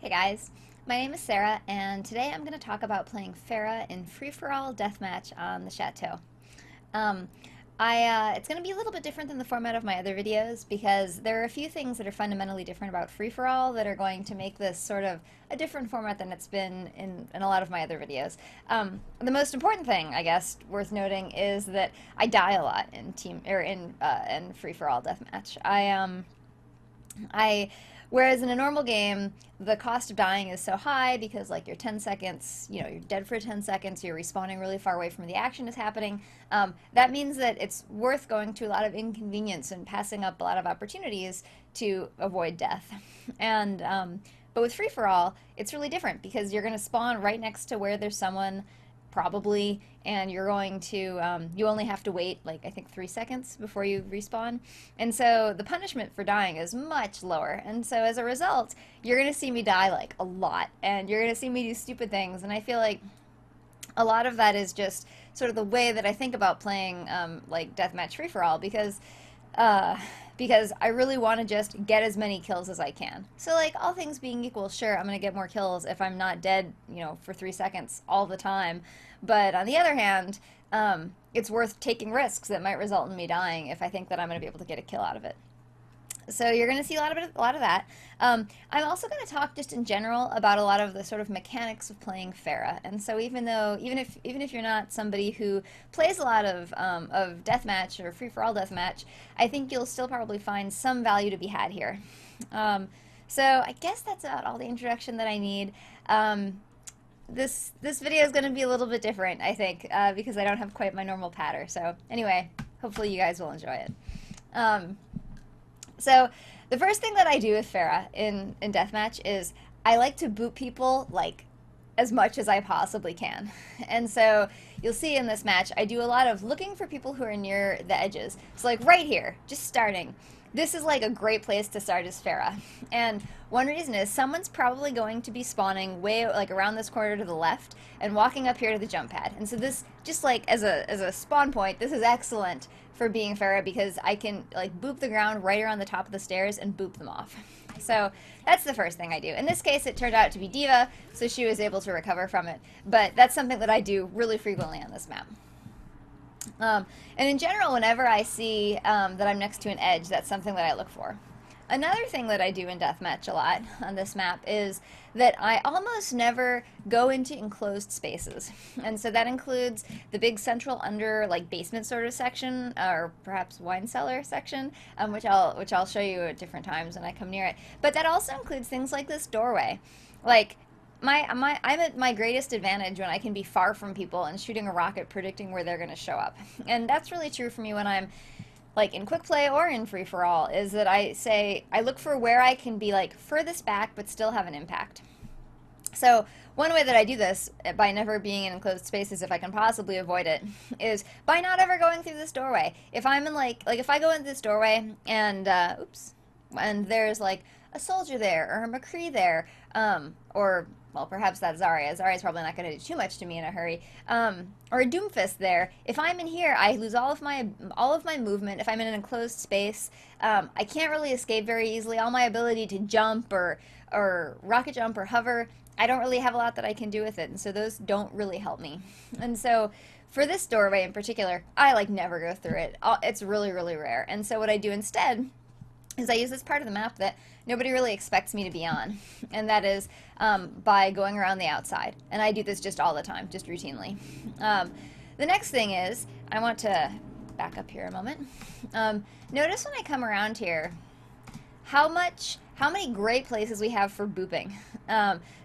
Hey guys, my name is Sarah, and today I'm going to talk about playing Pharah in free-for-all deathmatch on the Chateau. Um, it's going to be a little bit different than the format of my other videos because there are a few things that are fundamentally different about free-for-all that are going to make this sort of a different format than it's been in a lot of my other videos. The most important thing, I guess, worth noting is that I die a lot in team or in free-for-all deathmatch. I Whereas in a normal game, the cost of dying is so high because like you're 10 seconds, you're dead for 10 seconds, you're respawning really far away from where the action is happening. That means that it's worth going to a lot of inconvenience and passing up a lot of opportunities to avoid death. And but with free for all, it's really different because you're going to spawn right next to where there's someone probably, and you're going to you only have to wait like I think 3 seconds before you respawn, and so the punishment for dying is much lower, and so as a result you're gonna see me die like a lot, and you're gonna see me do stupid things, and I feel like a lot of that is just sort of the way that I think about playing like deathmatch free for all uh, because I really want to just get as many kills as I can. So like all things being equal, sure, I'm gonna get more kills if I'm not dead, for 3 seconds all the time. But on the other hand, it's worth taking risks that might result in me dying if I think that I'm gonna be able to get a kill out of it. So you're going to see a lot of that. I'm also going to talk just in general about a lot of the sort of mechanics of playing Pharah. And so even if you're not somebody who plays a lot of deathmatch or free for all deathmatch, I think you'll still probably find some value to be had here. So I guess that's about all the introduction that I need. This video is going to be a little bit different, I think, because I don't have quite my normal patter. So anyway, hopefully you guys will enjoy it. So the first thing that I do with Pharah in deathmatch is I like to boot people like as much as I possibly can. And so you'll see in this match I do a lot of looking for people who are near the edges. So like right here, just starting. This is like a great place to start as Pharah. And one reason is someone's probably going to be spawning way like around this corner to the left and walking up here to the jump pad. And so this just like as a spawn point, this is excellent for being Pharah because I can like boop the ground right around the top of the stairs and boop them off. So that's the first thing I do. In this case, it turned out to be D.Va, so she was able to recover from it. But that's something that I do really frequently on this map. And in general, whenever I see that I'm next to an edge, that's something that I look for. Another thing that I do in deathmatch a lot on this map is that I almost never go into enclosed spaces. And so that includes the big central under like basement sort of section, or perhaps wine cellar section, which I'll show you at different times when I come near it. But that also includes things like this doorway. Like I'm at my greatest advantage when I can be far from people and shooting a rocket predicting where they're going to show up. And that's really true for me when I'm like in quick play or in free for all, is that I look for where I can be like furthest back but still have an impact. So one way that I do this by never being in enclosed spaces if I can possibly avoid it is by not ever going through this doorway. If I'm in like if I go into this doorway and and there's like a soldier there or a McCree there, or well, perhaps that's Zarya. Zarya's probably not going to do too much to me in a hurry. Or a Doomfist there. If I'm in here, I lose all of my movement. If I'm in an enclosed space, I can't really escape very easily. All my ability to jump or rocket jump or hover, I don't really have a lot that I can do with it, and so those don't really help me. And so for this doorway in particular, I like never go through it. It's really, really rare. And so what I do instead is I use this part of the map that nobody really expects me to be on, and that is by going around the outside. And I do this just all the time, just routinely. The next thing is, I want to back up here a moment. Notice when I come around here, how many great places we have for booping.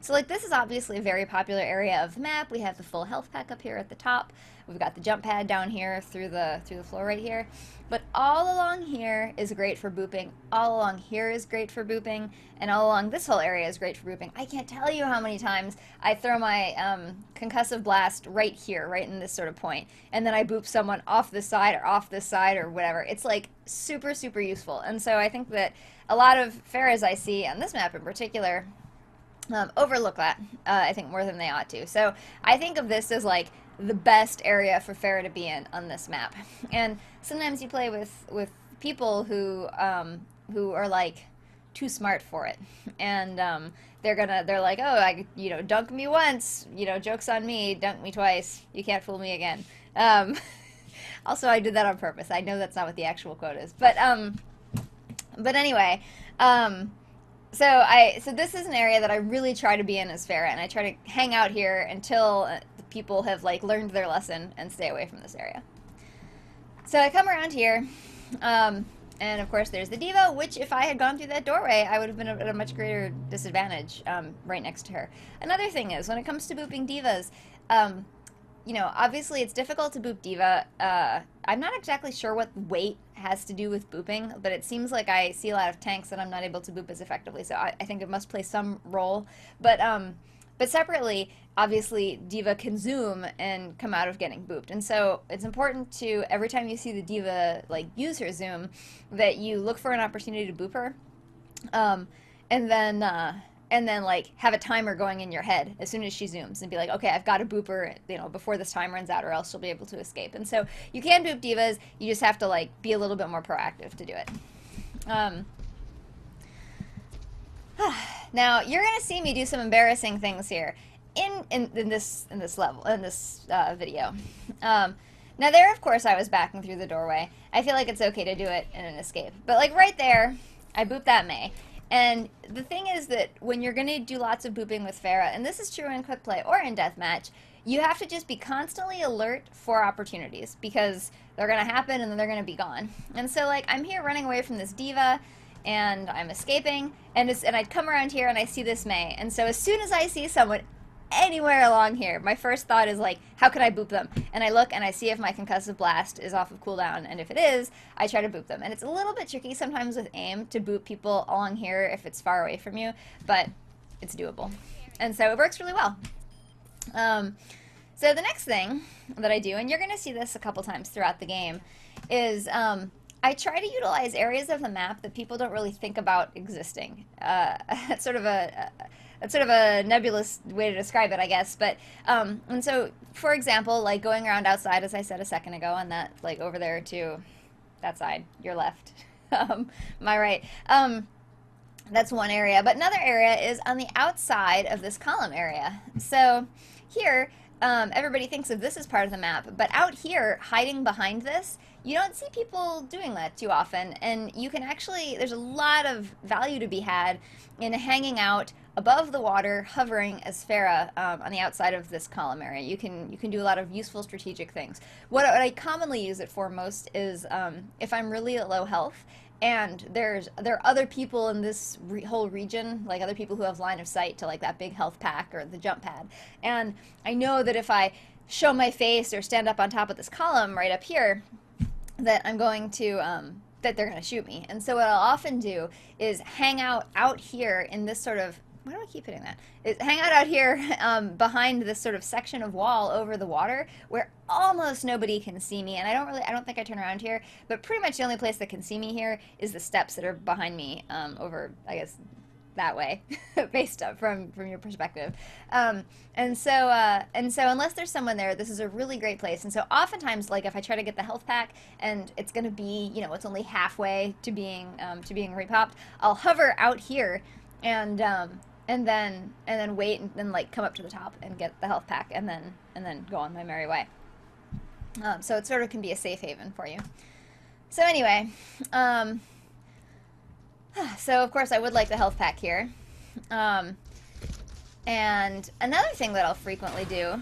So like this is obviously a very popular area of the map. We have the full health pack up here at the top. We've got the jump pad down here through the floor right here. But all along here is great for booping. All along here is great for booping. And all along this whole area is great for booping. I can't tell you how many times I throw my concussive blast right here, right in this sort of point. And then I boop someone off this side or whatever. It's like super, super useful. And so I think that a lot of Pharahs I see on this map in particular overlook that, I think, more than they ought to. So I think of this as like the best area for Pharah to be in on this map. And sometimes you play with people who are like too smart for it, and they're like, oh, dunk me once, joke's on me, dunk me twice, you can't fool me again. Um, Also, I did that on purpose. I know that's not what the actual quote is, but anyway, so this is an area that I really try to be in as Pharah, and I try to hang out here until the people have like learned their lesson and stay away from this area. So I come around here, and of course there's the diva, which if I had gone through that doorway, I would have been at a much greater disadvantage right next to her. Another thing is, when it comes to booping divas, obviously it's difficult to boop diva. I'm not exactly sure what weight has to do with booping, but it seems like I see a lot of tanks that I'm not able to boop as effectively, so I think it must play some role. But separately, obviously, diva can zoom and come out of getting booped, and so it's important to, every time you see the diva like use her zoom, that you look for an opportunity to boop her, and then like have a timer going in your head as soon as she zooms and be like, okay, I've got to boop her, before this time runs out, or else she'll be able to escape. And so you can boop divas, you just have to like be a little bit more proactive to do it. Now you're gonna see me do some embarrassing things here in this video. Now there, of course, I was backing through the doorway. I feel like it's okay to do it in an escape, but like right there, I booped that Mei. And the thing is that when you're going to do lots of booping with Pharah, and this is true in quick play or in deathmatch, you have to just be constantly alert for opportunities, because they're going to happen and then they're going to be gone. And so like I'm here running away from this diva, and I'm escaping, and I'd come around here and I see this Mei. And so as soon as I see someone anywhere along here, my first thought is like, how can I boop them? And I look and I see if my concussive blast is off of cooldown, and if it is, I try to boop them. And it's a little bit tricky sometimes with aim to boop people along here if it's far away from you, but it's doable. And so it works really well. So the next thing that I do, and you're going to see this a couple times throughout the game, is I try to utilize areas of the map that people don't really think about existing. It's sort of a nebulous way to describe it, I guess. But and so, for example, like going around outside, as I said a second ago, on that, like over there to that side, your left, my right. That's one area. But another area is on the outside of this column area. So here, everybody thinks of this as part of the map, but out here, hiding behind this, you don't see people doing that too often, and you can actually, there's a lot of value to be had in hanging out above the water, hovering as Pharah on the outside of this column area. You can do a lot of useful strategic things. What I commonly use it for most is if I'm really at low health, and there are other people in this whole region, like other people who have line of sight to like that big health pack or the jump pad, and I know that if I show my face or stand up on top of this column right up here, that I'm going to, that they're going to shoot me. And so what I'll often do is hang out here in this sort of, why do I keep hitting that? Hang out here behind this sort of section of wall over the water where almost nobody can see me. And I don't think I turn around here, but pretty much the only place that can see me here is the steps that are behind me over, I guess, that way, based up from your perspective. And so unless there's someone there, this is a really great place. And so oftentimes, like if I try to get the health pack and it's going to be, it's only halfway to being repopped, I'll hover out here and then wait and then like come up to the top and get the health pack and then go on my merry way. So it sort of can be a safe haven for you. So anyway, so of course I would like the health pack here. And another thing that I'll frequently do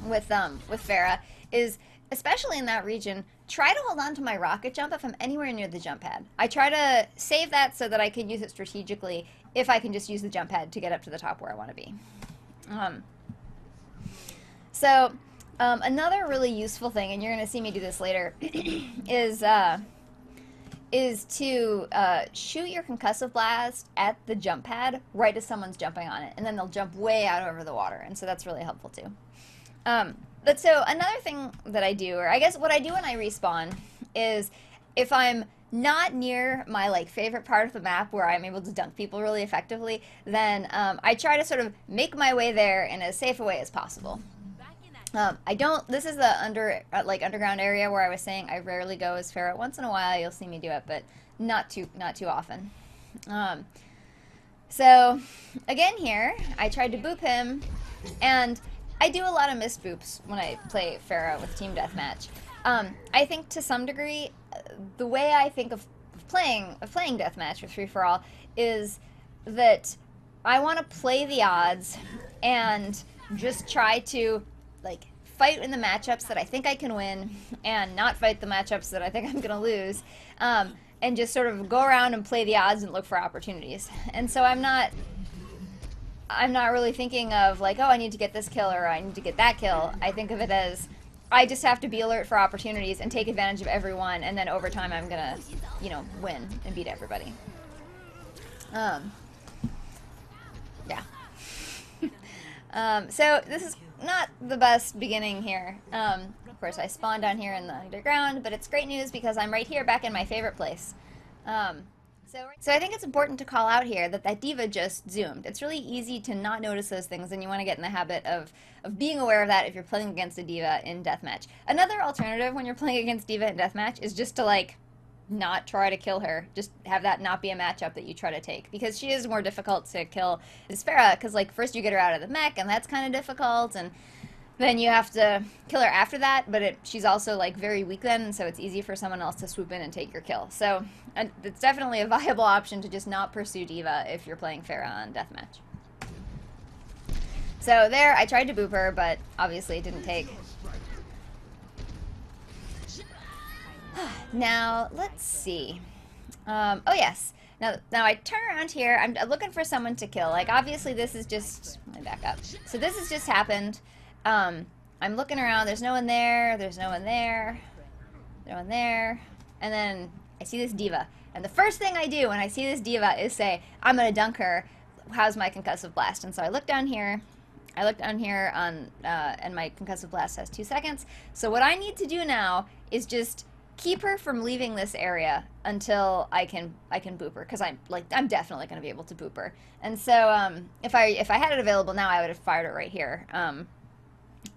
with Pharah is, especially in that region, try to hold on to my rocket jump if I'm anywhere near the jump pad. I try to save that so that I can use it strategically if I can just use the jump pad to get up to the top where I want to be. Another really useful thing, and you're going to see me do this later, is to shoot your concussive blast at the jump pad right as someone's jumping on it, and then they'll jump way out over the water, and so that's really helpful too. But so another thing that I do, or I guess what I do when I respawn, is if I'm not near my like favorite part of the map where I'm able to dunk people really effectively, then I try to sort of make my way there in as safe a way as possible. I don't. This is the underground area where I was saying I rarely go as Pharah. Once in a while, you'll see me do it, but not too often. Um, so again here, I tried to boop him, and I do a lot of missed boops when I play Pharah with Team Deathmatch. I think to some degree, the way I think of playing Deathmatch with Free For All is that I want to play the odds and just try to like fight in the matchups that I think I can win and not fight the matchups that I think I'm gonna lose, and just sort of go around and play the odds and look for opportunities. And so I'm not really thinking of like, oh, I need to get this kill or I need to get that kill. I think of it as I just have to be alert for opportunities and take advantage of everyone, and then over time I'm gonna, you know, win and beat everybody. Yeah. So this is not the best beginning here. Of course, I spawned down here in the underground, but it's great news because I'm right here back in my favorite place. So I think it's important to call out here that D.Va just zoomed. It's really easy to not notice those things, and you want to get in the habit of being aware of that if you're playing against a D.Va in Deathmatch. Another alternative when you're playing against D.Va in Deathmatch is just to, like, not try to kill her. Just have that not be a matchup that you try to take, because she is more difficult to kill as Pharah, because, like, first you get her out of the mech, and that's kind of difficult, and then you have to kill her after that, but she's also, like, very weak then, so it's easy for someone else to swoop in and take your kill. So it's definitely a viable option to just not pursue D.Va if you're playing Pharah on Deathmatch. So there, I tried to boop her, but obviously it didn't take. Now, let's see. Oh, yes. Now I turn around here. I'm looking for someone to kill. Like, obviously this is just... Let me back up. So this has just happened. I'm looking around. There's no one there. There's no one there. No one there. And then I see this D.Va. And the first thing I do when I see this D.Va is say, I'm going to dunk her. How's my concussive blast? And so I look down here. And my concussive blast has 2 seconds. So what I need to do now is just keep her from leaving this area until I can boop her, because I'm definitely going to be able to boop her. And so if I had it available now, I would have fired it right here,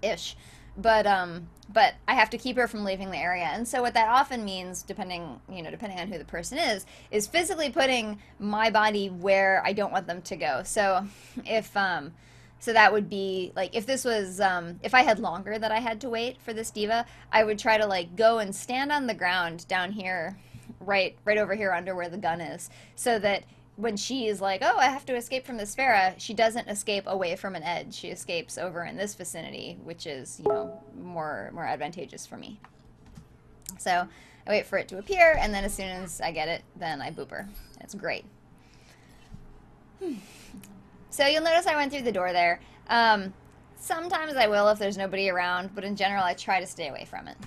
ish. But I have to keep her from leaving the area. And so what that often means, depending on who the person is physically putting my body where I don't want them to go. So so that would be, like, if this was, if I had longer that I had to wait for this D.Va, I would try to, like, go and stand on the ground down here, right over here under where the gun is, so that when she is like, oh, I have to escape from this Pharah, she doesn't escape away from an edge. She escapes over in this vicinity, which is, you know, more advantageous for me. So I wait for it to appear, and then as soon as I get it, then I boop her. It's great. So you'll notice I went through the door there. Sometimes I will if there's nobody around, but in general I try to stay away from it.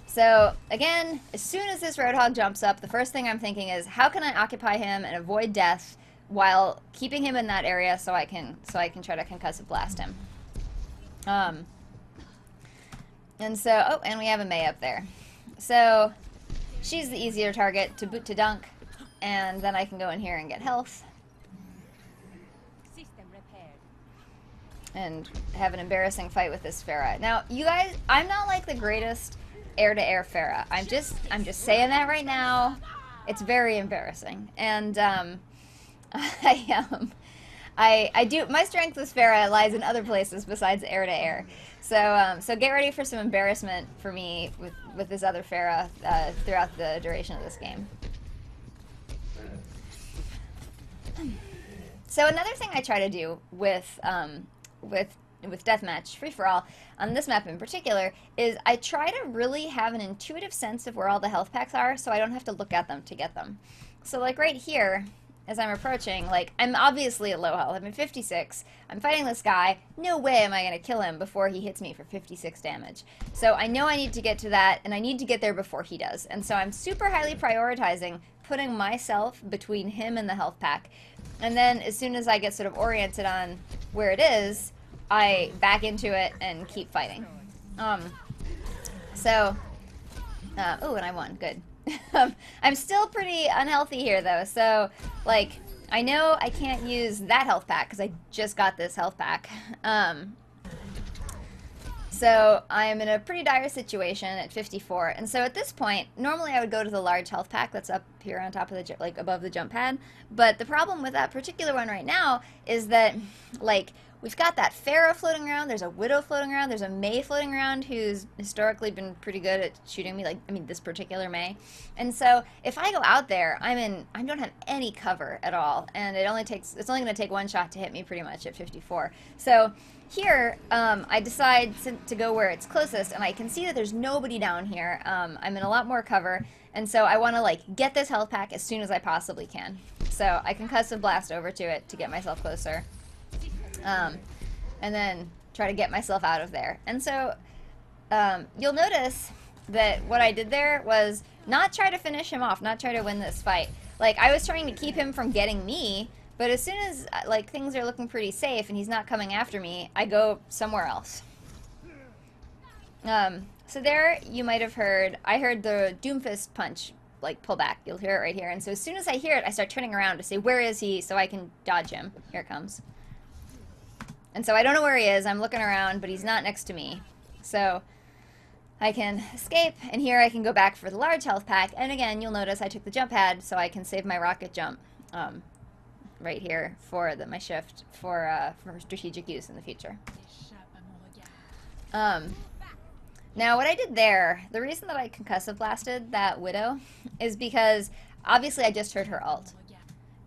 So again, as soon as this Roadhog jumps up, the first thing I'm thinking is, how can I occupy him and avoid death while keeping him in that area so I can try to concussive blast him. And so, oh, and we have a Mei up there. So she's the easier target to boot to dunk, and then I can go in here and get health. And have an embarrassing fight with this Pharah. Now, you guys, I'm not like the greatest air-to-air Pharah. I'm just saying that right now. It's very embarrassing. And I do, my strength with Pharah lies in other places besides air-to-air. So get ready for some embarrassment for me with this other Pharah throughout the duration of this game. So another thing I try to do with Deathmatch Free-for-All, on this map in particular, is I try to really have an intuitive sense of where all the health packs are, so I don't have to look at them to get them. So, like, right here, as I'm approaching, like, I'm obviously at low health. I'm at 56. I'm fighting this guy. No way am I going to kill him before he hits me for 56 damage. So I know I need to get to that, and I need to get there before he does. And so I'm super highly prioritizing putting myself between him and the health pack. And then as soon as I get sort of oriented on where it is, I back into it and keep fighting. Oh, and I won. Good. I'm still pretty unhealthy here, though. So, like, I know I can't use that health pack because I just got this health pack. So I'm in a pretty dire situation at 54, and so at this point, normally I would go to the large health pack that's up here on top of the like above the jump pad. But the problem with that particular one right now is that like we've got that Pharah floating around, there's a Widow floating around, there's a Mei floating around who's historically been pretty good at shooting me, like I mean this particular Mei. And so if I go out there, I don't have any cover at all, and it's only going to take one shot to hit me pretty much at 54. So here, I decide to go where it's closest, and I can see that there's nobody down here. I'm in a lot more cover, and so I want to like get this health pack as soon as I possibly can. So I concussive blast over to it to get myself closer, and then try to get myself out of there. And so you'll notice that what I did there was not try to finish him off, not try to win this fight. Like, I was trying to keep him from getting me, but as soon as, like, things are looking pretty safe and he's not coming after me, I go somewhere else. So there, you might have heard, I heard the Doomfist punch, like, pull back. You'll hear it right here. And so as soon as I hear it, I start turning around to say, where is he, so I can dodge him. Here it comes. And so I don't know where he is. I'm looking around, but he's not next to me. So I can escape, and here I can go back for the large health pack. And again, you'll notice I took the jump pad, so I can save my rocket jump. Right here for my shift for strategic use in the future. Now what I did there, the reason that I concussive blasted that Widow is because obviously I just heard her ult.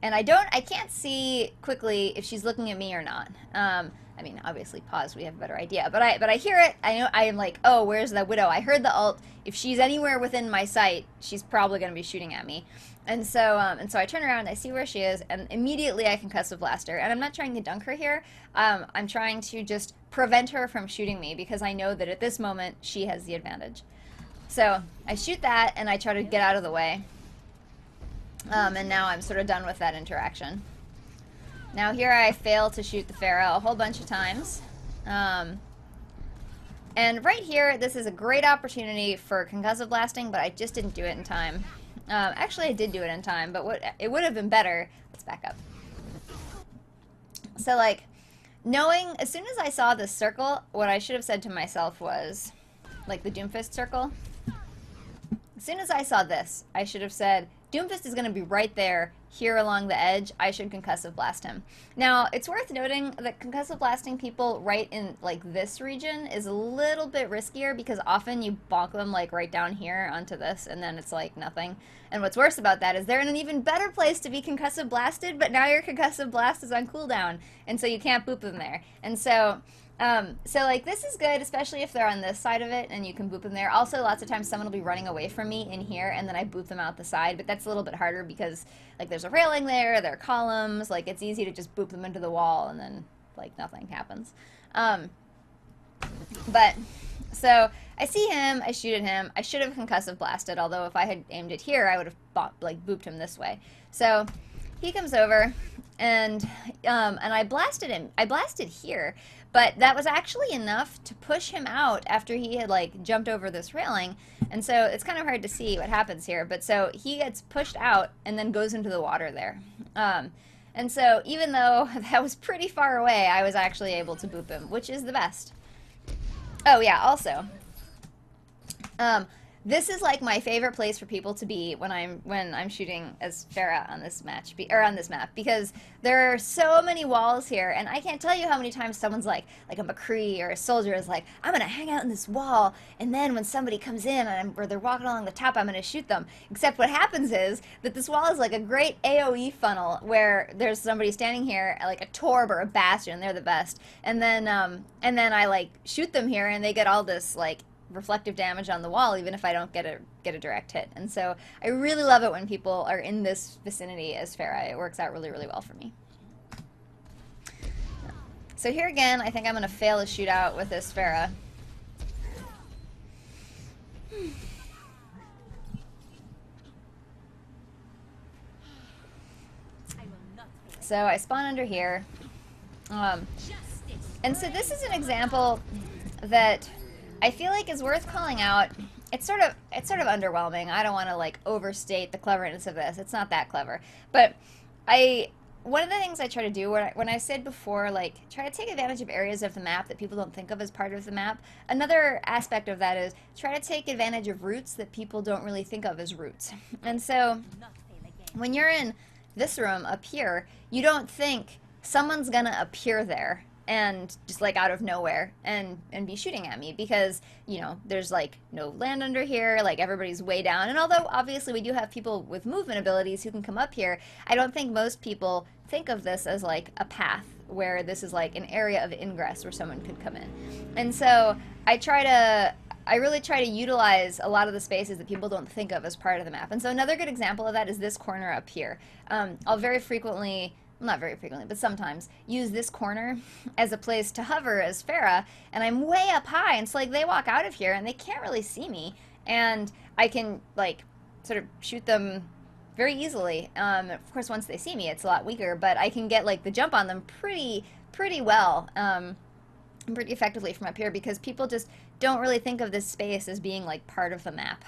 And I can't see quickly if she's looking at me or not. I mean, obviously pause, we have a better idea. But I hear it, I know, I am like, oh, where's that Widow? I heard the ult. If she's anywhere within my sight, she's probably going to be shooting at me. And so I turn around, I see where she is, and immediately I concussive blast her. And I'm not trying to dunk her here. I'm trying to just prevent her from shooting me because I know that at this moment she has the advantage. So I shoot that, and I try to get out of the way. And now I'm sort of done with that interaction. Now here I fail to shoot the Pharah a whole bunch of times. And right here, this is a great opportunity for concussive blasting, but I just didn't do it in time. Actually, I did do it in time, but it would have been better. Let's back up. So, like, knowing, as soon as I saw this circle, what I should have said to myself was, like the Doomfist circle. As soon as I saw this, I should have said, Doomfist is going to be right there, here along the edge. I should concussive blast him. Now, it's worth noting that concussive blasting people right in, like, this region is a little bit riskier because often you bonk them, like, right down here onto this, and then it's, like, nothing. And what's worse about that is they're in an even better place to be concussive blasted, but now your concussive blast is on cooldown, and so you can't boop them there. And so like, this is good, especially if they're on this side of it and you can boop them there. Also, lots of times someone will be running away from me in here and then I boop them out the side, but that's a little bit harder because, like, there's a railing there, there are columns, like, it's easy to just boop them into the wall and then, like, nothing happens. But, so, I see him, I shoot at him, I should have concussive blasted, although if I had aimed it here, I would have, like, booped him this way. So, he comes over, and I blasted him. I blasted here, but that was actually enough to push him out after he had, like, jumped over this railing, and so it's kind of hard to see what happens here, but so he gets pushed out and then goes into the water there. And so even though that was pretty far away, I was actually able to boop him, which is the best. Oh yeah, also, this is like my favorite place for people to be when I'm shooting as Pharah on this match on this map, because there are so many walls here, and I can't tell you how many times someone's like a McCree or a soldier is like, I'm gonna hang out in this wall, and then when somebody comes in or they're walking along the top, I'm gonna shoot them. Except what happens is that this wall is like a great AOE funnel where there's somebody standing here like a Torb or a Bastion, they're the best, and then I like shoot them here, and they get all this like reflective damage on the wall even if I don't get a direct hit. And so I really love it when people are in this vicinity as Pharah. It works out really, really well for me. So here again, I think I'm going to fail a shootout with this Pharah. So I spawn under here. And so this is an example that I feel like is worth calling out. It's sort of underwhelming. I don't want to like overstate the cleverness of this. It's not that clever. But I one of the things I try to do when I said before, like, try to take advantage of areas of the map that people don't think of as part of the map, another aspect of that is try to take advantage of routes that people don't really think of as routes. And so when you're in this room up here, you don't think someone's gonna appear there and just like out of nowhere and be shooting at me because, you know, there's like no land under here, like everybody's way down. And although obviously we do have people with movement abilities who can come up here, I don't think most people think of this as like a path where this is like an area of ingress where someone could come in. And so I really try to utilize a lot of the spaces that people don't think of as part of the map. And so another good example of that is this corner up here. I'll very frequently, not very frequently, but sometimes, use this corner as a place to hover as Pharah, and I'm way up high, and so like they walk out of here and they can't really see me, and I can like sort of shoot them very easily. Of course, once they see me, it's a lot weaker, but I can get like the jump on them pretty well. Pretty effectively from up here because people just don't really think of this space as being like part of the map.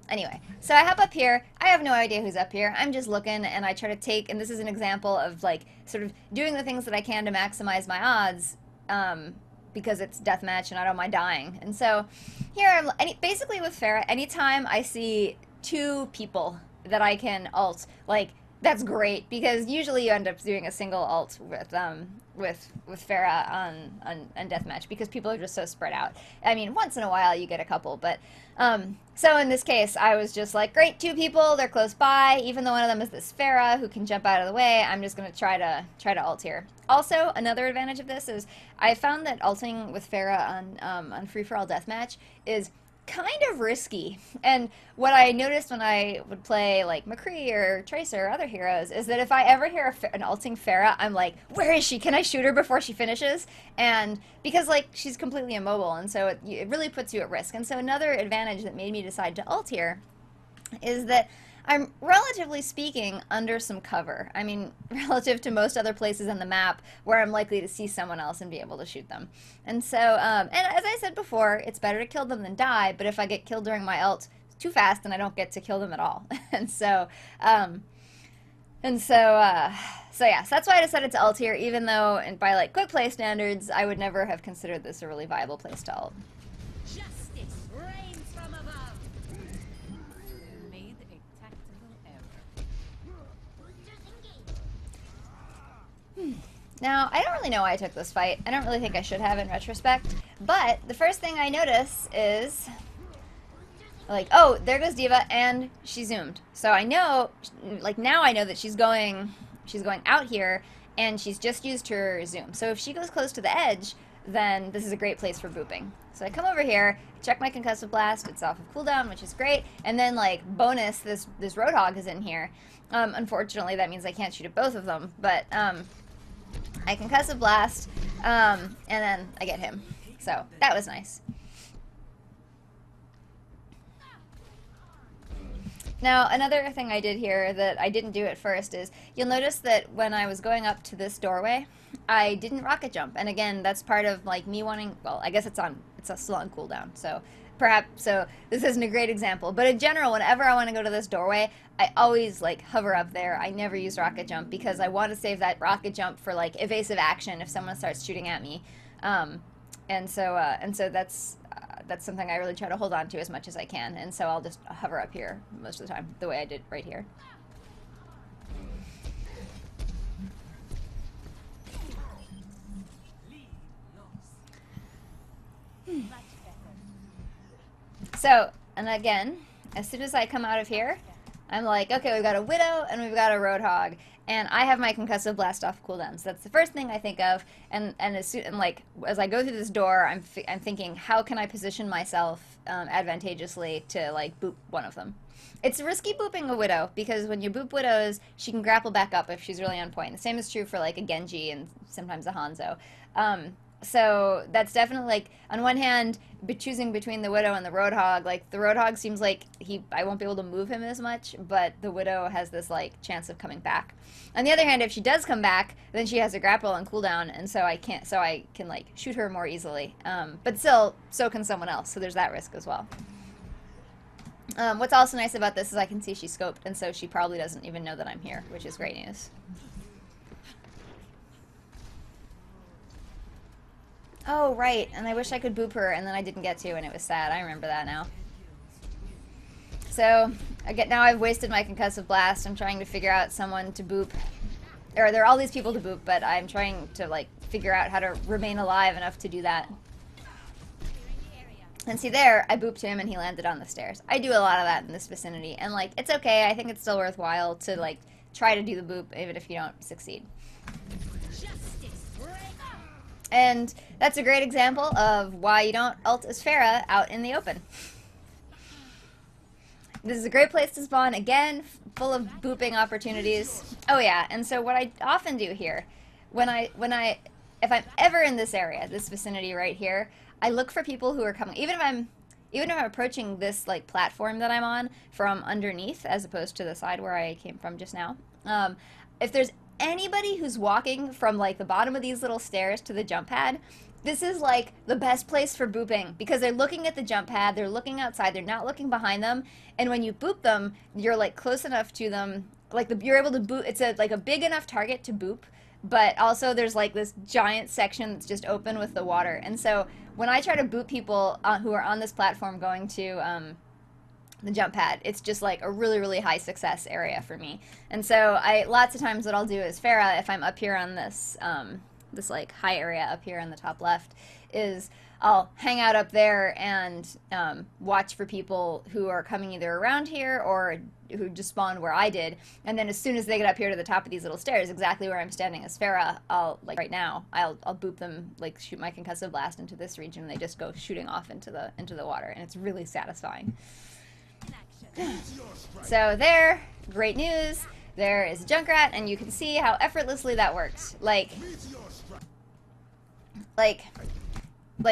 Anyway, so I hop up here. I have no idea who's up here. I'm just looking and I try to take, and this is an example of like sort of doing the things that I can to maximize my odds because it's deathmatch and I don't mind dying. And so here I'm basically with Pharah, anytime I see two people that I can ult, like that's great because usually you end up doing a single ult with Pharah on deathmatch because people are just so spread out. I mean, once in a while you get a couple, but so in this case I was just like, great, two people, they're close by. Even though one of them is this Pharah who can jump out of the way, I'm just gonna try to ult here. Also, another advantage of this is I found that ulting with Pharah on free for all deathmatch is kind of risky. And what I noticed when I would play like McCree or Tracer or other heroes is that if I ever hear an ulting Pharah, I'm like, where is she? Can I shoot her before she finishes? And because like she's completely immobile, and so it really puts you at risk. And so another advantage that made me decide to ult here is that I'm, relatively speaking, under some cover. I mean, relative to most other places on the map where I'm likely to see someone else and be able to shoot them. And so, and as I said before, it's better to kill them than die, but if I get killed during my ult too fast, then I don't get to kill them at all. So yeah, so that's why I decided to ult here, even though, and by like quick play standards, I would never have considered this a really viable place to ult. Now, I don't really know why I took this fight. I don't really think I should have in retrospect. But the first thing I notice is, like, oh, there goes D.Va, and she zoomed. So I know, like, now I know that she's going out here, and she's just used her zoom. So if she goes close to the edge, then this is a great place for booping. So I come over here, check my concussive blast, it's off of cooldown, which is great, and then, like, bonus, this Roadhog is in here. Unfortunately, that means I can't shoot at both of them, but, I concussive blast, and then I get him. So that was nice. Now, another thing I did here that I didn't do at first is, you'll notice that when I was going up to this doorway, I didn't rocket jump. And again, that's part of like me wanting, well, I guess it's still on cooldown, so perhaps, so this isn't a great example, but in general, whenever I want to go to this doorway, I always like hover up there. I never use rocket jump because I want to save that rocket jump for like evasive action if someone starts shooting at me. And so that's something I really try to hold on to as much as I can. And so I'll just hover up here most of the time, the way I did right here. So, and again, as soon as I come out of here, I'm like, okay, we've got a Widow and we've got a Roadhog, and I have my concussive blast off cooldown. So that's the first thing I think of, and as I go through this door, I'm thinking, how can I position myself advantageously to like boop one of them? It's risky booping a Widow because when you boop Widows, she can grapple back up if she's really on point. The same is true for like a Genji and sometimes a Hanzo. So that's definitely, like, on one hand, choosing between the Widow and the Roadhog, like, the Roadhog seems like I won't be able to move him as much, but the Widow has this, like, chance of coming back. On the other hand, if she does come back, then she has a grapple and cooldown, and so I can, like, shoot her more easily. But still, so can someone else, so there's that risk as well. What's also nice about this is I can see she's scoped, and so she probably doesn't even know that I'm here, which is great news. Oh, right, and I wish I could boop her, and then I didn't get to, and it was sad. I remember that now. So, now I've wasted my concussive blast. I'm trying to figure out someone to boop. Or there are all these people to boop, but I'm trying to, like, figure out how to remain alive enough to do that. And see there, I booped him and he landed on the stairs. I do a lot of that in this vicinity, and, like, it's okay. I think it's still worthwhile to, like, try to do the boop even if you don't succeed. And that's a great example of why you don't ult as Pharah out in the open. This is a great place to spawn, again, full of booping opportunities. Oh yeah, and so what I often do here, if I'm ever in this area, this vicinity right here, I look for people who are coming, even if I'm approaching this, like, platform that I'm on from underneath, as opposed to the side where I came from just now, if there's anybody who's walking from, like, the bottom of these little stairs to the jump pad, this is, like, the best place for booping, because they're looking at the jump pad, they're looking outside, they're not looking behind them, and when you boop them, you're, like, close enough to them, like, you're able to boop, it's like a big enough target to boop, but also there's, like, this giant section that's just open with the water, and so when I try to boop people who are on this platform going to, the jump pad, it's just like a really, really high success area for me. And so lots of times what I'll do is Pharah, if I'm up here on this, this like high area up here on the top left, is I'll hang out up there and watch for people who are coming either around here or who just spawned where I did. And then as soon as they get up here to the top of these little stairs, exactly where I'm standing as Pharah, like right now, I'll boop them, like shoot my concussive blast into this region, and they just go shooting off into the water, and it's really satisfying. So there, great news. There is a Junkrat, and you can see how effortlessly that worked. Like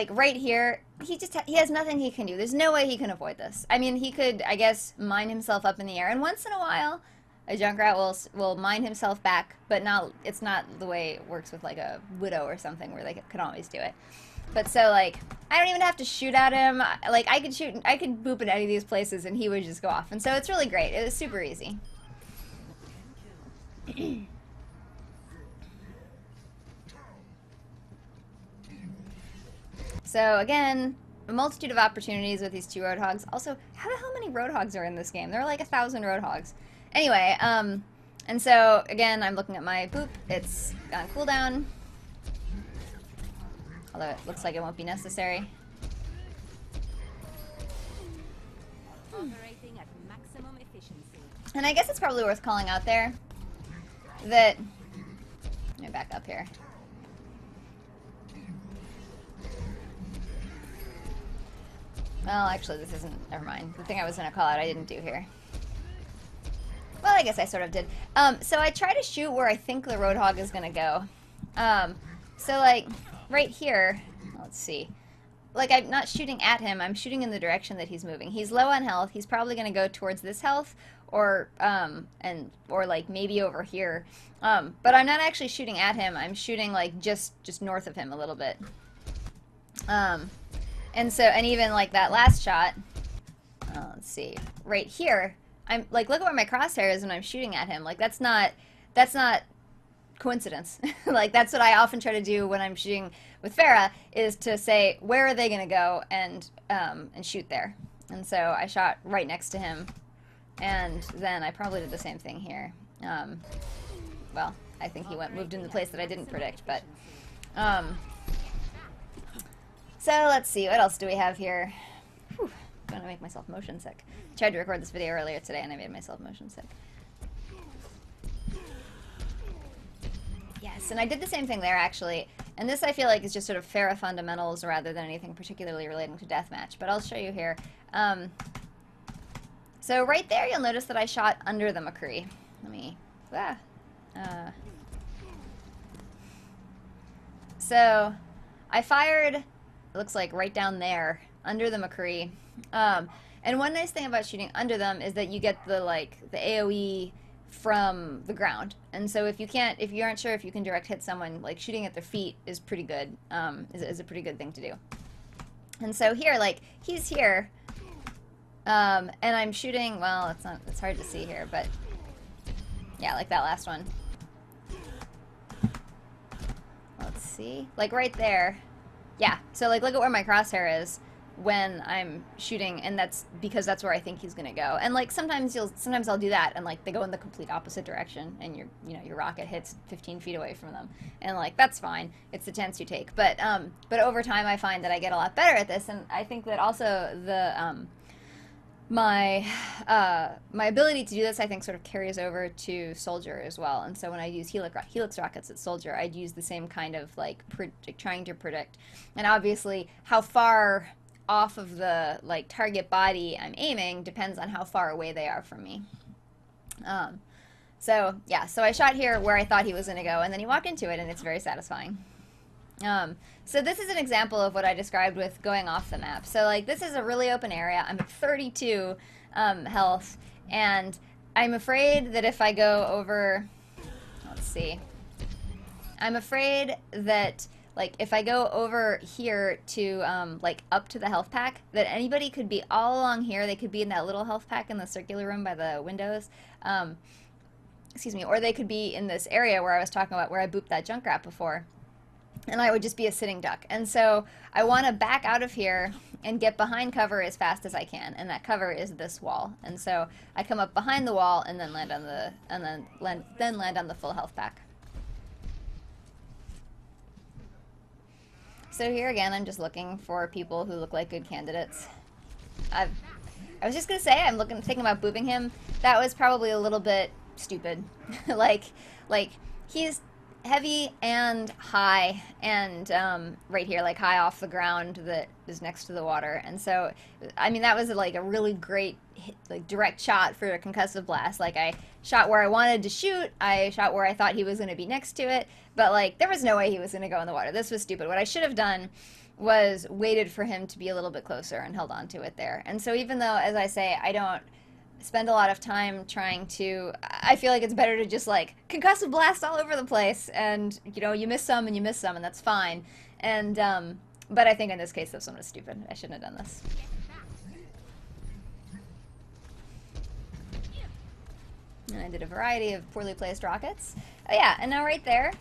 right here, he has nothing he can do. There's no way he can avoid this. I mean, he could, I guess, mine himself up in the air, and once in a while, a Junkrat will mine himself back, but it's not the way it works with like a Widow or something where they can always do it. But so, like, I don't even have to shoot at him. Like, I could boop in any of these places and he would just go off. And so it's really great. It was super easy. So, again, a multitude of opportunities with these two Roadhogs. Also, how the hell many Roadhogs are in this game? There are like 1,000 Roadhogs. Anyway, and so, again, I'm looking at my boop. It's on cooldown. Although it looks like it won't be necessary. Operating at maximum efficiency. And I guess it's probably worth calling out there that... Let me back up here. Well, actually, this isn't... Never mind. The thing I was going to call out I didn't do here. Well, I guess I sort of did. So I try to shoot where I think the Roadhog is going to go. So, like... Right here, let's see, like I'm not shooting at him, I'm shooting in the direction that he's moving. He's low on health, he's probably going to go towards this health, or like maybe over here. But I'm not actually shooting at him, I'm shooting like just north of him a little bit. And even like that last shot, let's see, right here, I'm like, look at where my crosshair is when I'm shooting at him. Like that's not coincidence. Like that's what I often try to do when I'm shooting with Pharah, is to say where are they going to go and shoot there. And so I shot right next to him, and then I probably did the same thing here. Well, I think he moved in the place that I didn't predict, but so let's see, what else do we have here? Whew, I'm gonna make myself motion sick. I tried to record this video earlier today and I made myself motion sick. Yes, and I did the same thing there, actually. And this, I feel like, is just sort of Pharah fundamentals rather than anything particularly relating to deathmatch. But I'll show you here. So right there, you'll notice that I shot under the McCree. Let me... So I fired, it looks like right down there, under the McCree. And one nice thing about shooting under them is that you get the, like, the AoE from the ground. And so if you aren't sure if you can direct hit someone, like shooting at their feet is pretty good, is a pretty good thing to do. And so here, like, he's here, And I'm shooting, well, it's hard to see here, but yeah, like that last one. Let's see. Like right there. Yeah, so like look at where my crosshair is when I'm shooting, and that's because that's where I think he's gonna go. And like sometimes I'll do that, and like they go in the complete opposite direction, and your rocket hits 15 feet away from them, and like that's fine. It's the chance you take. But over time I find that I get a lot better at this, and I think that also my my ability to do this, I think, sort of carries over to Soldier as well. And so when I use helix rockets at Soldier, I'd use the same kind of like trying to predict, and obviously how far off of the like target body I'm aiming depends on how far away they are from me. So yeah, so I shot here where I thought he was going to go, and then he walked into it, and it's very satisfying. So this is an example of what I described with going off the map. So like this is a really open area. I'm at 32 health, and I'm afraid that if I go over, let's see, I'm afraid that like if I go over here to like up to the health pack, that anybody could be all along here. They could be in that little health pack in the circular room by the windows. Excuse me, or they could be in this area where I was talking about where I booped that Junkrat before. And I would just be a sitting duck. And so I want to back out of here and get behind cover as fast as I can. And that cover is this wall. And so I come up behind the wall and then land on the full health pack. So here again, I'm just looking for people who look like good candidates. I was just gonna say I'm thinking about booping him. That was probably a little bit stupid. like he's heavy and high, and right here, like high off the ground that is next to the water. And so, I mean, that was like a really great like direct shot for a concussive blast. Like I shot where I wanted to shoot, I shot where I thought he was going to be next to it, but like there was no way he was going to go in the water. This was stupid. What I should have done was waited for him to be a little bit closer and held on to it there. And so even though, as I say, I don't spend a lot of time trying to, I feel like it's better to just like concussive blast all over the place, and you miss some and you miss some, and that's fine. And but I think in this case this one was stupid. I shouldn't have done this. And I did a variety of poorly placed rockets. Oh yeah, and now right there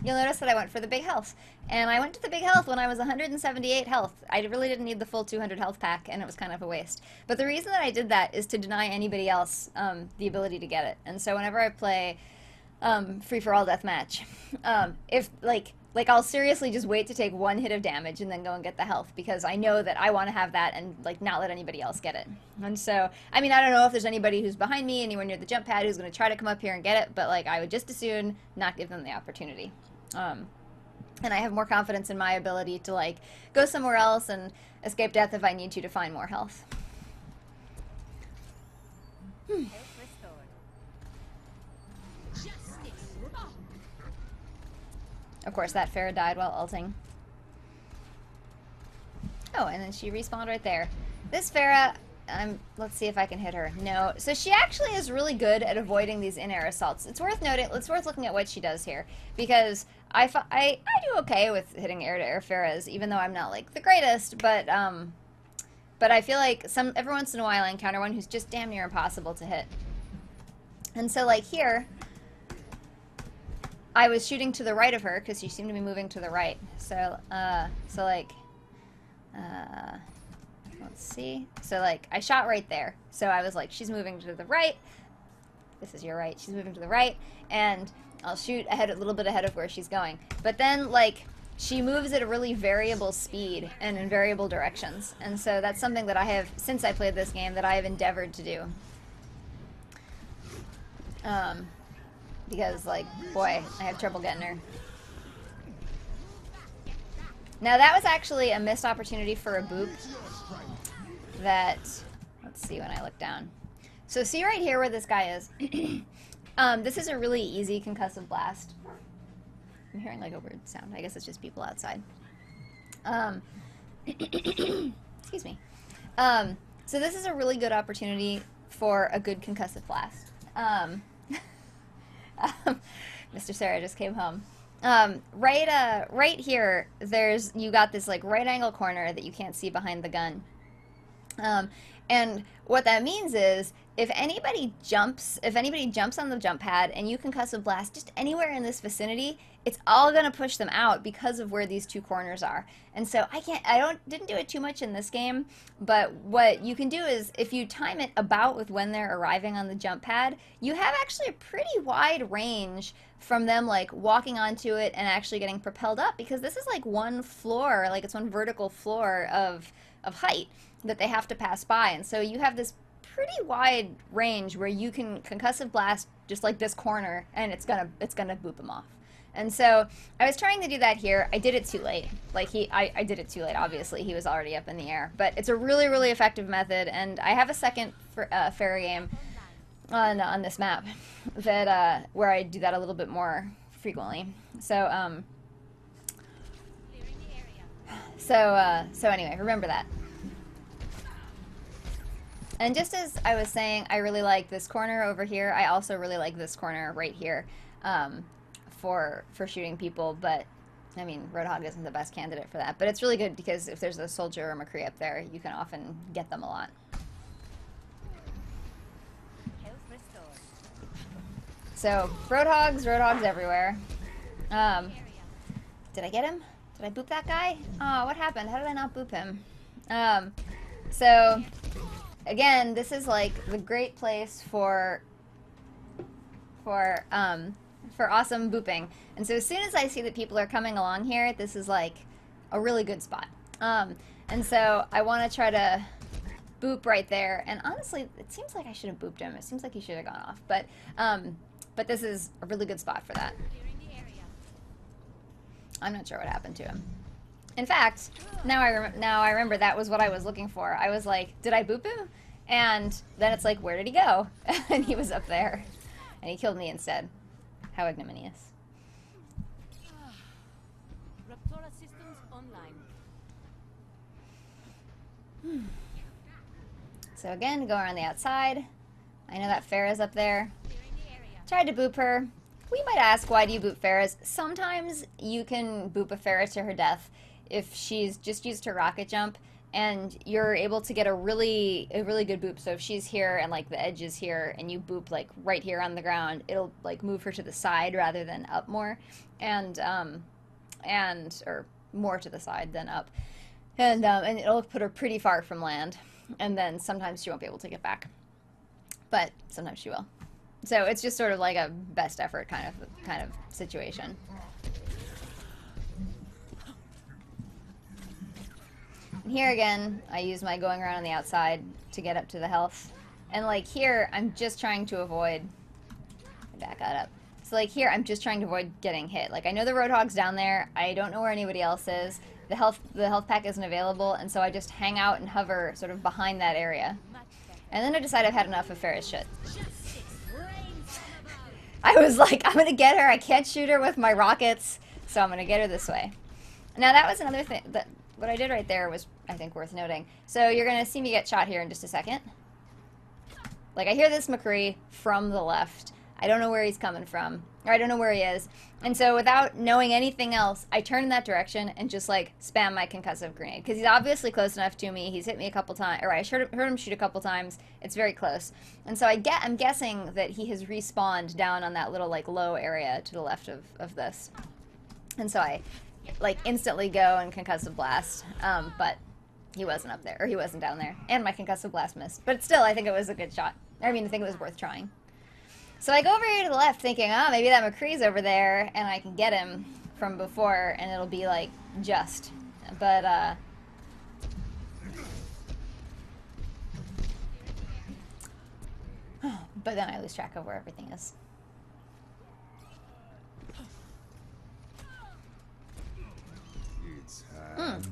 you'll notice that I went for the big health. And I went to the big health when I was 178 health. I really didn't need the full 200 health pack, and it was kind of a waste. But the reason that I did that is to deny anybody else the ability to get it. And so whenever I play free-for-all deathmatch, if like I'll seriously just wait to take one hit of damage and then go and get the health, because I know that I want to have that and like not let anybody else get it. And so, I mean, I don't know if there's anybody who's behind me anywhere near the jump pad who's going to try to come up here and get it, but like I would just as soon not give them the opportunity. And I have more confidence in my ability to like go somewhere else and escape death if I need to find more health. Of course, that Pharah died while ulting. Oh, and then she respawned right there. This Pharah, let's see if I can hit her. No. So she actually is really good at avoiding these in-air assaults. It's worth noting, it's worth looking at what she does here, because I do okay with hitting air-to-air Pharahs, even though I'm not like the greatest, but I feel like every once in a while I encounter one who's just damn near impossible to hit. And so like here, I was shooting to the right of her because she seemed to be moving to the right. So like, let's see. So like, I shot right there. So I was like, she's moving to the right. This is your right. She's moving to the right, and I'll shoot a little bit ahead of where she's going. But then like, she moves at a really variable speed and in variable directions. And so that's something that I have, since I played this game, that I have endeavored to do. Because, like, boy, I have trouble getting her. Now, that was actually a missed opportunity for a boop that, let's see when I look down. So see right here where this guy is? This is a really easy concussive blast. I'm hearing, like, a weird sound. I guess it's just people outside. Excuse me. So this is a really good opportunity for a good concussive blast. Mr. Sarah just came home. Right here, you got this like right angle corner that you can't see behind the gun. And what that means is if anybody jumps on the jump pad and you concussive blast just anywhere in this vicinity, it's all going to push them out because of where these two corners are. And so didn't do it too much in this game, but what you can do is if you time it about with when they're arriving on the jump pad, you have actually a pretty wide range from them like walking onto it and actually getting propelled up, because this is like one floor, like it's one vertical floor of height that they have to pass by. And so you have this pretty wide range where you can concussive blast just like this corner and it's gonna boop them off. And so I was trying to do that here. I did it too late. Like I did it too late, obviously. He was already up in the air. But it's a really, really effective method, and I have a second Pharah game on this map that where I do that a little bit more frequently. So so anyway, remember that. And just as I was saying, I really like this corner over here. I also really like this corner right here for shooting people. But, I mean, Roadhog isn't the best candidate for that. But it's really good because if there's a soldier or McCree up there, you can often get them a lot. So, Roadhogs everywhere. Did I get him? Did I boop that guy? Oh, what happened? How did I not boop him? So... Again, this is like the great place for awesome booping. And so as soon as I see that people are coming along here, this is like a really good spot. And so I want to try to boop right there. And honestly, it seems like I should have booped him. It seems like he should have gone off. But this is a really good spot for that. I'm not sure what happened to him. In fact, now I remember that was what I was looking for. I was like, did I boop him? And then it's like, where did he go? And he was up there. And he killed me instead. How ignominious. Raptora systems online. So again, go around the outside. I know that Pharah's up there. Tried to boop her. We might ask, why do you boop Pharah's? Sometimes you can boop a Pharah to her death if she's just used her rocket jump, and you're able to get a really good boop. So if she's here and like the edge is here and you boop like right here on the ground, it'll like move her to the side rather than up more, or more to the side than up, and it'll put her pretty far from land, and then sometimes she won't be able to get back, but sometimes she will. So it's just sort of like a best effort kind of situation. And here again, I use my going around on the outside to get up to the health. And like here, I'm just trying to avoid... Back that up. So like here, I'm just trying to avoid getting hit. Like I know the Roadhog's down there. I don't know where anybody else is. The health pack isn't available, and so I just hang out and hover sort of behind that area. And then I decide I've had enough of Pharah's shit. I was like, I'm gonna get her. I can't shoot her with my rockets, so I'm gonna get her this way. Now that was another thing that what I did right there was, I think, worth noting. So you're gonna see me get shot here in just a second. Like I hear this McCree from the left. I don't know where he's coming from, or I don't know where he is. And so without knowing anything else, I turn in that direction and just like spam my concussive grenade. Because he's obviously close enough to me. He's hit me a couple times, or I heard him shoot a couple times. It's very close. And so I'm guessing that he has respawned down on that little like low area to the left of this. And so I like instantly go and concussive blast. But he wasn't up there, or he wasn't down there. And my concussive blast missed. But still, I think it was a good shot. I mean, I think it was worth trying. So I go over here to the left thinking, oh, maybe that McCree's over there and I can get him from before and it'll be like just. But then I lose track of where everything is.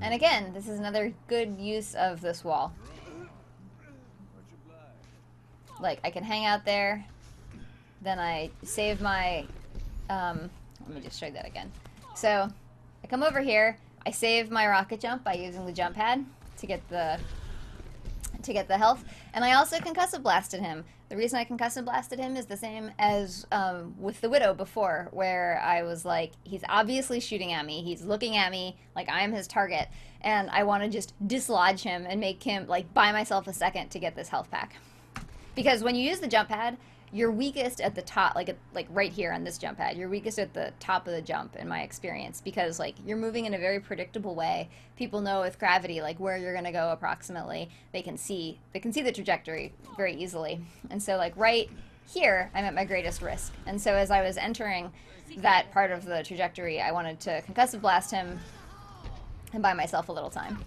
And again, this is another good use of this wall. Like I can hang out there. Then I save my, let me just show you that again. So I come over here, I save my rocket jump by using the jump pad to get the to get the health. And I also concussive blasted him. The reason I concussive blasted him is the same as with the Widow before, where I was like, he's obviously shooting at me. He's looking at me like I'm his target. And I want to just dislodge him and make him, like, buy myself a second to get this health pack. Because when you use the jump pad, you're weakest at the top, like right here on this jump pad. You're weakest at the top of the jump, in my experience, because like you're moving in a very predictable way. People know with gravity like where you're gonna go approximately. They can see the trajectory very easily. And so like right here, I'm at my greatest risk. And so as I was entering that part of the trajectory, I wanted to concussive blast him and buy myself a little time.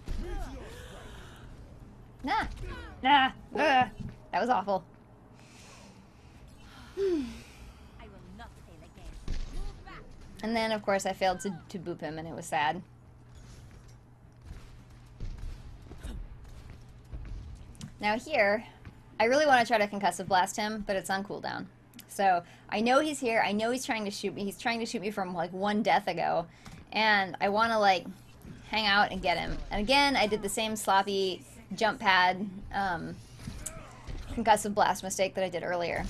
That was awful. I will not fail again. And then, of course, I failed to boop him, and it was sad. Now here, I really want to try to concussive blast him, but it's on cooldown. So I know he's here. I know he's trying to shoot me. He's trying to shoot me from, like, one death ago. And I want to, like, hang out and get him. And again, I did the same sloppy jump pad concussive blast mistake that I did earlier.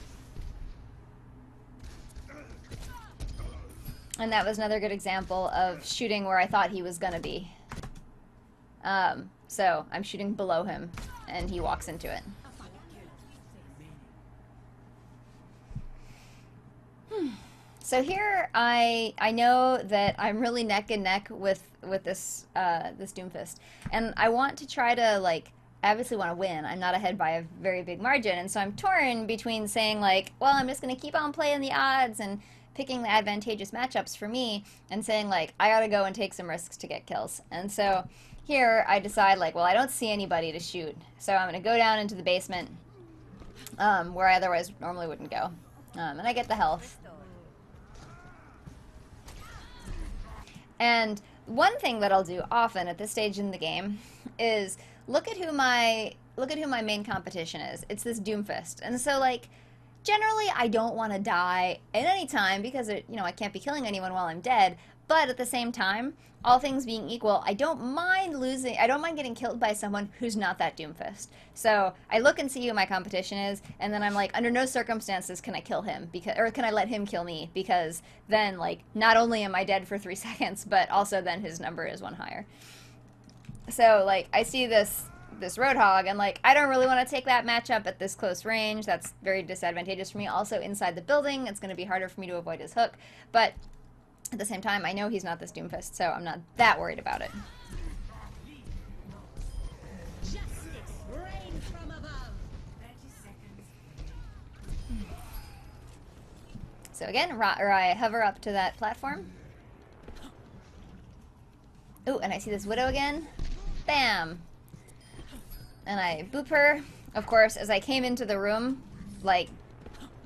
And that was another good example of shooting where I thought he was gonna be. So I'm shooting below him, and he walks into it. So here I know that I'm really neck and neck with this this Doomfist, and I want to try to like. I obviously want to win. I'm not ahead by a very big margin, and so I'm torn between saying like, well, I'm just gonna keep on playing the odds and picking the advantageous matchups for me, and saying like I gotta go and take some risks to get kills. And so here I decide like, well, I don't see anybody to shoot, so I'm gonna go down into the basement where I otherwise normally wouldn't go, and I get the health. And one thing that I'll do often at this stage in the game is look at who my main competition is. It's this Doomfist, and so like. Generally, I don't want to die at any time because I can't be killing anyone while I'm dead. But at the same time, all things being equal, I don't mind getting killed by someone who's not that Doomfist. So I look and see who my competition is, and then I'm like, under no circumstances can I kill him or can I let him kill me, because then like not only am I dead for 3 seconds, but also then his number is one higher. So like I see this Roadhog, and like I don't really want to take that matchup at this close range. That's very disadvantageous for me. Also inside the building, it's going to be harder for me to avoid his hook, but at the same time I know he's not this Doomfist, so I'm not that worried about it. So again, I hover up to that platform. Ooh, and I see this Widow again. Bam! And I boop her. Of course, as I came into the room, like,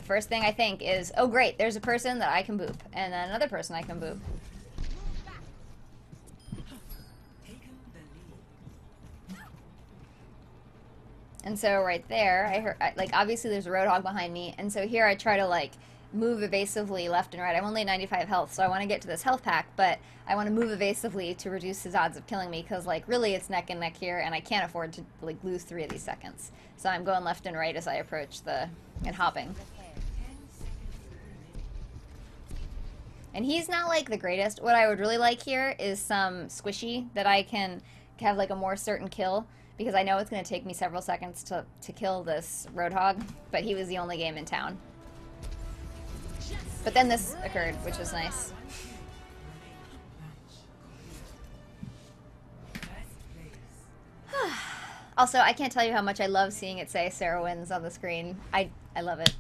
first thing I think is, oh great, there's a person that I can boop, and then another person I can boop. And so right there, I heard, like, obviously there's a Roadhog behind me, and so here I try to, like, move evasively left and right. I'm only 95 health, so I want to get to this health pack, but I want to move evasively to reduce his odds of killing me, because, like, really it's neck and neck here, and I can't afford to, like, lose 3 of these seconds. So I'm going left and right as I approach and hopping. And he's not, like, the greatest. What I would really like here is some squishy that I can have, like, a more certain kill, because I know it's going to take me several seconds to kill this Roadhog, but he was the only game in town. But then this occurred, which was nice. Also, I can't tell you how much I love seeing it say Sarah wins on the screen. I love it.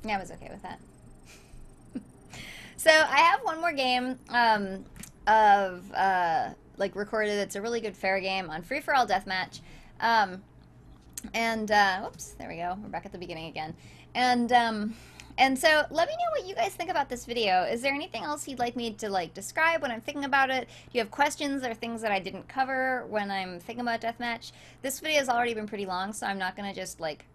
Yeah, I was okay with that. So I have one more game like recorded. It's a really good fair game on Free for All Deathmatch. Whoops, there we go. We're back at the beginning again. And so let me know what you guys think about this video. Is there anything else you'd like me to like describe when I'm thinking about it? Do you have questions or things that I didn't cover when I'm thinking about Deathmatch? This video has already been pretty long, so I'm not gonna just like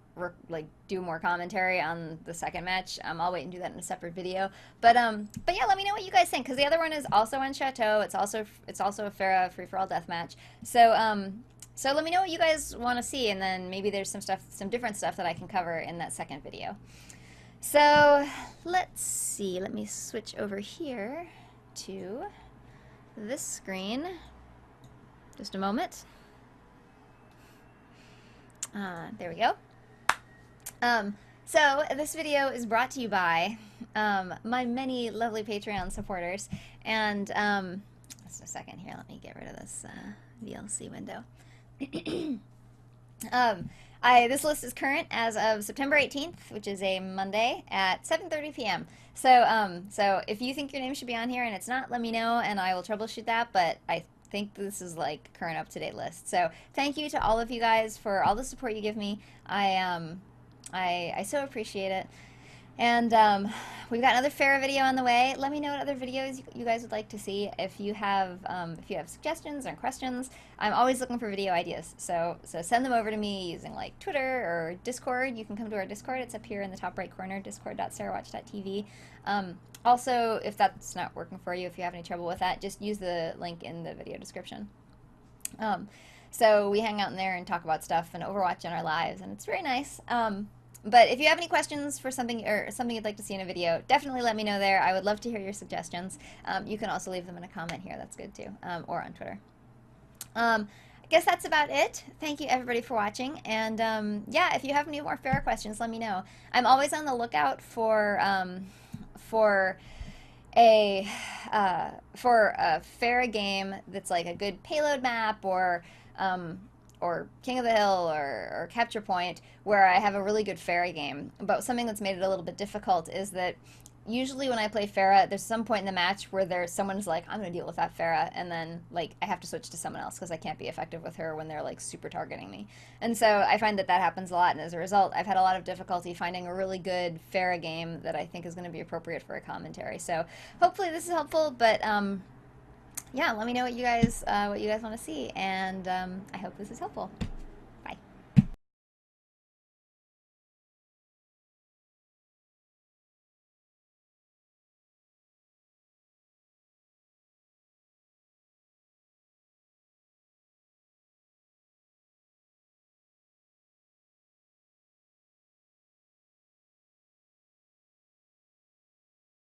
like do more commentary on the second match. I'll wait and do that in a separate video. But yeah, let me know what you guys think because the other one is also on Chateau. It's also a Pharah free for all deathmatch. So let me know what you guys want to see, and then maybe there's some different stuff that I can cover in that second video. So let's see. Let me switch over here to this screen. Just a moment. There we go. So this video is brought to you by my many lovely Patreon supporters. And just a second here. Let me get rid of this VLC window. This list is current as of September 18th, which is a Monday at 7:30 p.m. So if you think your name should be on here and it's not, let me know and I will troubleshoot that. But I think this is like current up-to-date list. So thank you to all of you guys for all the support you give me. I so appreciate it. And we've got another Pharah video on the way. Let me know what other videos you guys would like to see. If you have suggestions or questions, I'm always looking for video ideas. So send them over to me using like Twitter or Discord. You can come to our Discord. It's up here in the top right corner, discord.sarahwatch.tv. Also, if that's not working for you, if you have any trouble with that, just use the link in the video description. So we hang out in there and talk about stuff and Overwatch in our lives, and it's very nice. But if you have any questions for something or something you'd like to see in a video, definitely let me know there. I would love to hear your suggestions. You can also leave them in a comment here. That's good too, or on Twitter. I guess that's about it. Thank you everybody for watching. And yeah, if you have any more Pharah questions, let me know. I'm always on the lookout for a Pharah game that's like a good payload map or King of the Hill or Capture Point where I have a really good Pharah game. But something that's made it a little bit difficult is that usually when I play Pharah, there's some point in the match where someone's like, I'm going to deal with that Pharah, and then like I have to switch to someone else because I can't be effective with her when they're like super targeting me. And so I find that happens a lot, and as a result, I've had a lot of difficulty finding a really good Pharah game that I think is going to be appropriate for a commentary. So hopefully this is helpful, but yeah, let me know what you guys want to see, and I hope this is helpful.